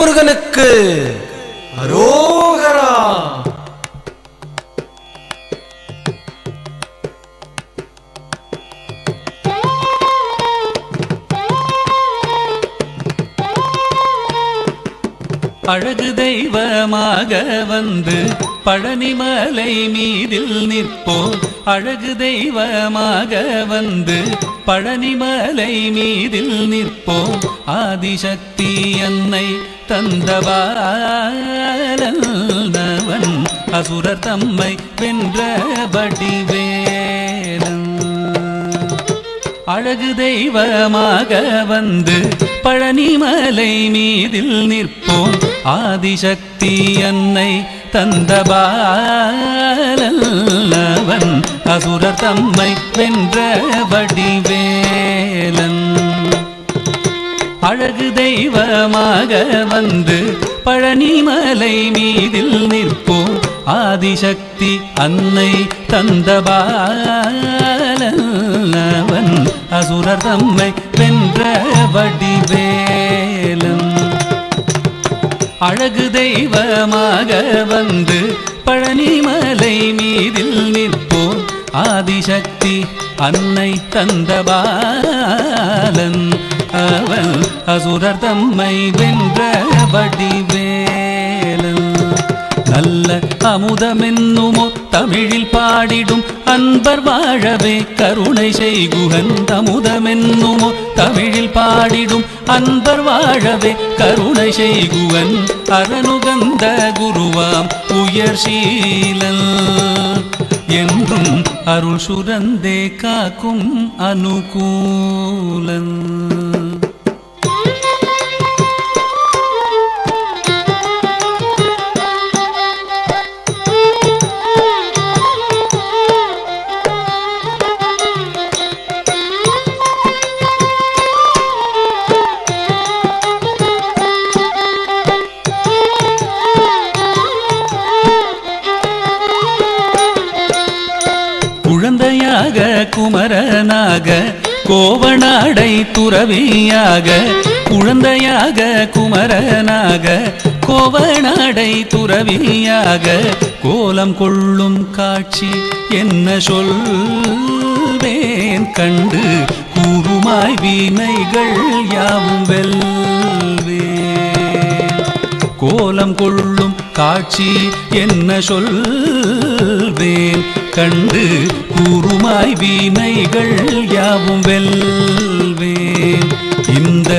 முருகனுக்கு அரோகரா. அழகு தெய்வமாக வந்து பழனிமலை மீதில் நிற்போம். அழகு தெய்வமாக வந்து பழனிமலை மீதில் நிற்போம். ஆதிசக்தி அன்னை தந்தபாலன் அசுரர் தம்மை வென்ற வடிவேலன். அழகு தெய்வமாக வந்து பழனிமலை மீதில் நிற்போம். ஆதிசக்தி அன்னை தந்தபாலன் அசுரர் தம்மை வென்ற வடிவேலன். அழகு தெய்வமாக வந்து பழனிமலை மீதில் நிற்போம். ஆதிசக்தி அன்னை தந்தபாலன் அசுரர் தம்மை வென்ற வடிவேலன். அழகு தெய்வமாக வந்து பழனிமலை மீதில் நிற்போம். ஆதிசக்தி அன்னை தந்தபாலன் அவள் அசுரர் தம்மை வென்ற வடிவேலன். நல்ல அமுதமென்னுமோ தமிழில் பாடிடும் அன்பர் வாழவே கருணை செய்குகன். அமுதமென்னுமோ தமிழில் பாடிடும் அன்பர் வாழவே கருணை செய்குவன். அரணுகந்த குருவாம் உயர் சீலன் என்றும் அருள் சுரந்தே காக்கும் அனுகூலன். குழந்தையாக குமரனாக கோவனாடை துறவியாக. குழந்தையாக குமரனாக கோவனாடை துறவியாக கோலம் கொள்ளும் காட்சி என்ன சொல்வேன் கண்டு கூறுமாய் வீணைகள் யாவும் வெல்வேன். கோலம் கொள்ளும் காட்சி என்ன சொல்வேன் கண்டு கூறுமாய் வீணைகள் யாவும் வெல்வேன். இந்த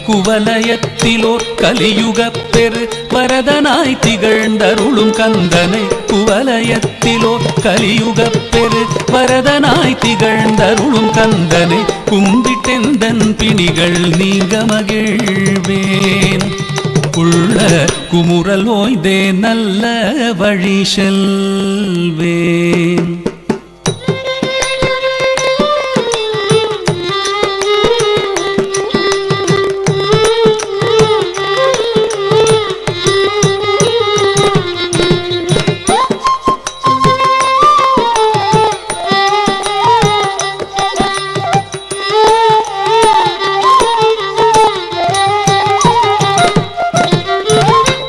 குவலயத்திலோர் கலியுகப் பெரு வரதனாய் திகழ்ந்தருளும் கந்தனை. குவலயத்திலோர் கலியுகப் பெரு வரதனாய் திகழ்ந்தருளும் கந்தனை கும்பிட்டெந்தன் பிணிகள் நீங்க மகிழ்வேன். உள்ள குமுறல் ஓய்ந்தே நல்ல வழி செல்வேன்.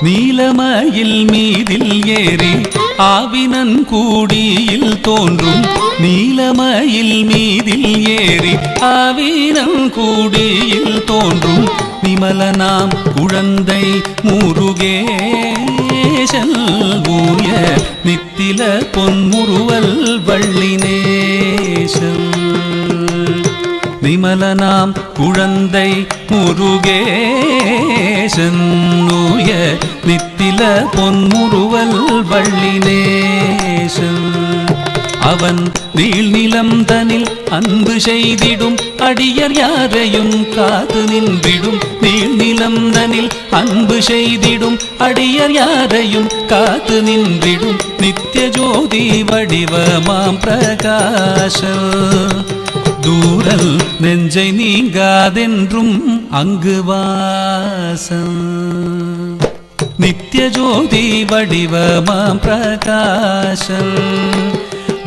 நீலமயில் மீதில் ஏறி ஆவினன் கூடியில் தோன்றும். நீலமயில் மீதில் ஏறி ஆவினன் கூடியில் தோன்றும். நிமலனாம் குழந்தை முருகேசன் ஊய நித்தில பொன்முறுவல் வள்ளினேசன். நிமலனாம் குழந்தை முருகேசன் ஊய நித்தில பொன்முறுவல் வள்ளினேசன். அவன் நீள்நிலம் தனில் அன்பு செய்திடும் அடியர் யாரையும் காத்து நின்றிடும். நீள்நிலம் தனில் அன்பு செய்திடும் அடியர் யாரையும் காத்து நின்றிடும். நித்திய ஜோதி வடிவமாம் பிரகாச தூரல் நெஞ்சை நீங்காதென்றும் அங்கு வாசம். நித்திய ஜோதி வடிவமாம் பிரகாசம்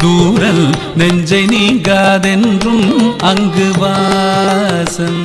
தூரல் நெஞ்சை நீங்காதென்றும் அங்கு வாசம்.